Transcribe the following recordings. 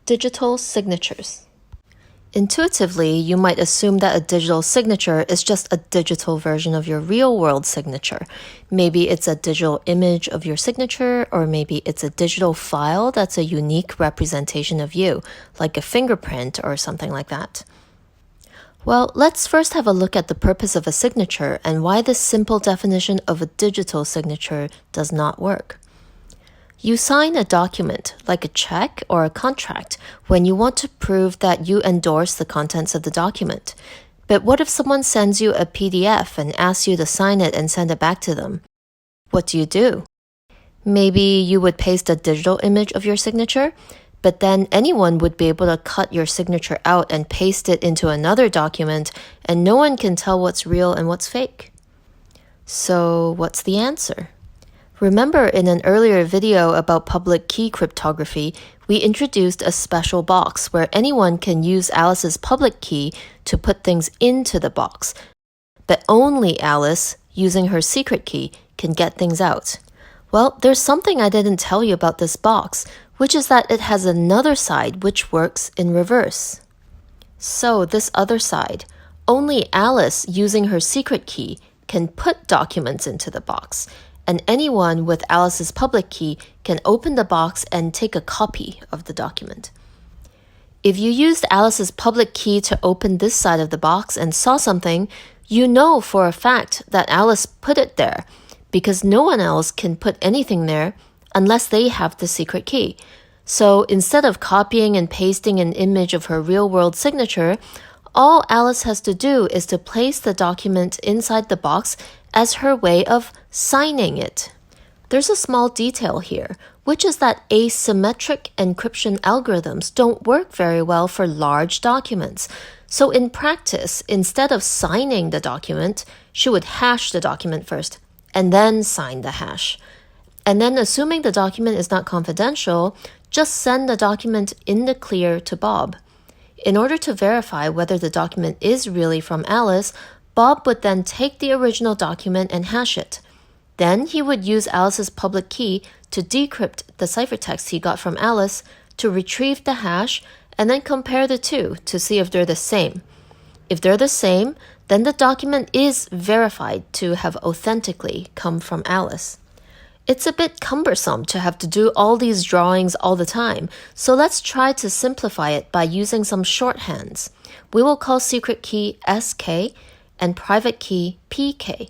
Digital signatures. Intuitively, you might assume that a digital signature is just a digital version of your real-world signature. Maybe it's a digital image of your signature, or maybe it's a digital file that's a unique representation of you, like a fingerprint or something like that. Well, let's first have a look at the purpose of a signature and why this simple definition of a digital signature does not work. You sign a document, like a check or a contract, when you want to prove that you endorse the contents of the document. But what if someone sends you a PDF and asks you to sign it and send it back to them? What do? Maybe you would paste a digital image of your signature, but then anyone would be able to cut your signature out and paste it into another document, and no one can tell what's real and what's fake. So what's the answer? Remember in an earlier video about public key cryptography, we introduced a special box where anyone can use Alice's public key to put things into the box, but only Alice, using her secret key, can get things out. Well, there's something I didn't tell you about this box, which is that it has another side which works in reverse. So this other side, only Alice, using her secret key, can put documents into the box, and anyone with Alice's public key can open the box and take a copy of the document. If you used Alice's public key to open this side of the box and saw something, you know for a fact that Alice put it there, because no one else can put anything there unless they have the secret key. So instead of copying and pasting an image of her real-world signature, all Alice has to do is to place the document inside the box as her way of signing it. There's a small detail here, which is that asymmetric encryption algorithms don't work very well for large documents. So in practice, instead of signing the document, she would hash the document first, and then sign the hash. And then assuming the document is not confidential, just send the document in the clear to Bob. In order to verify whether the document is really from Alice, Bob would then take the original document and hash it. Then he would use Alice's public key to decrypt the ciphertext he got from Alice to retrieve the hash and then compare the two to see if they're the same. If they're the same, then the document is verified to have authentically come from Alice. It's a bit cumbersome to have to do all these drawings all the time, so let's try to simplify it by using some shorthands. We will call secret key SK and private key PK.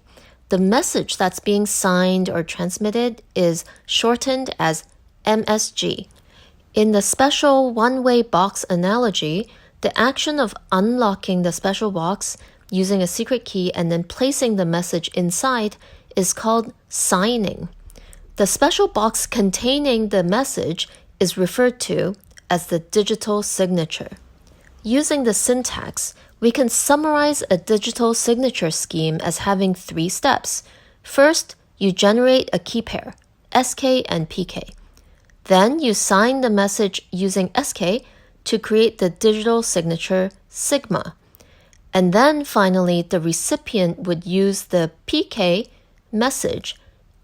The message that's being signed or transmitted is shortened as MSG. In the special one-way box analogy, the action of unlocking the special box using a secret key and then placing the message inside is called signing. The special box containing the message is referred to as the digital signature. Using the syntax, we can summarize a digital signature scheme as having 3 steps. First, you generate a key pair, SK and PK. Then you sign the message using SK to create the digital signature sigma. And then finally, the recipient would use the PK message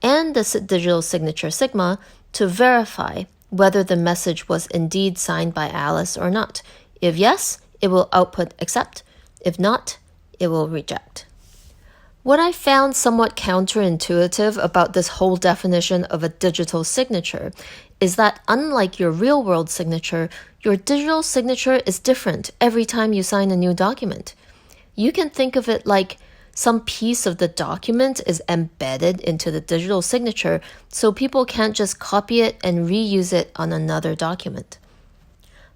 and the digital signature sigma to verify whether the message was indeed signed by Alice or not. If yes, it will output accept. If not, it will reject. What I found somewhat counterintuitive about this whole definition of a digital signature is that unlike your real-world signature, your digital signature is different every time you sign a new document. You can think of it like some piece of the document is embedded into the digital signature, so people can't just copy it and reuse it on another document.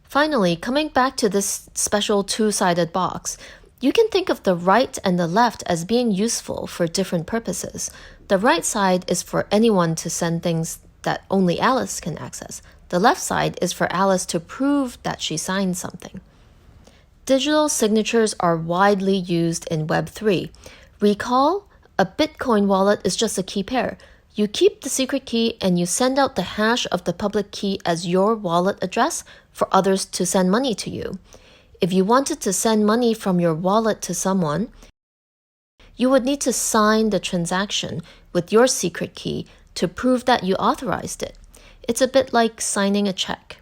Finally, coming back to this special two-sided box, you can think of the right and the left as being useful for different purposes. The right side is for anyone to send things that only Alice can access. The left side is for Alice to prove that she signed something. Digital signatures are widely used in Web3. Recall, a Bitcoin wallet is just a key pair. You keep the secret key and you send out the hash of the public key as your wallet address for others to send money to you. If you wanted to send money from your wallet to someone, you would need to sign the transaction with your secret key to prove that you authorized it. It's a bit like signing a check.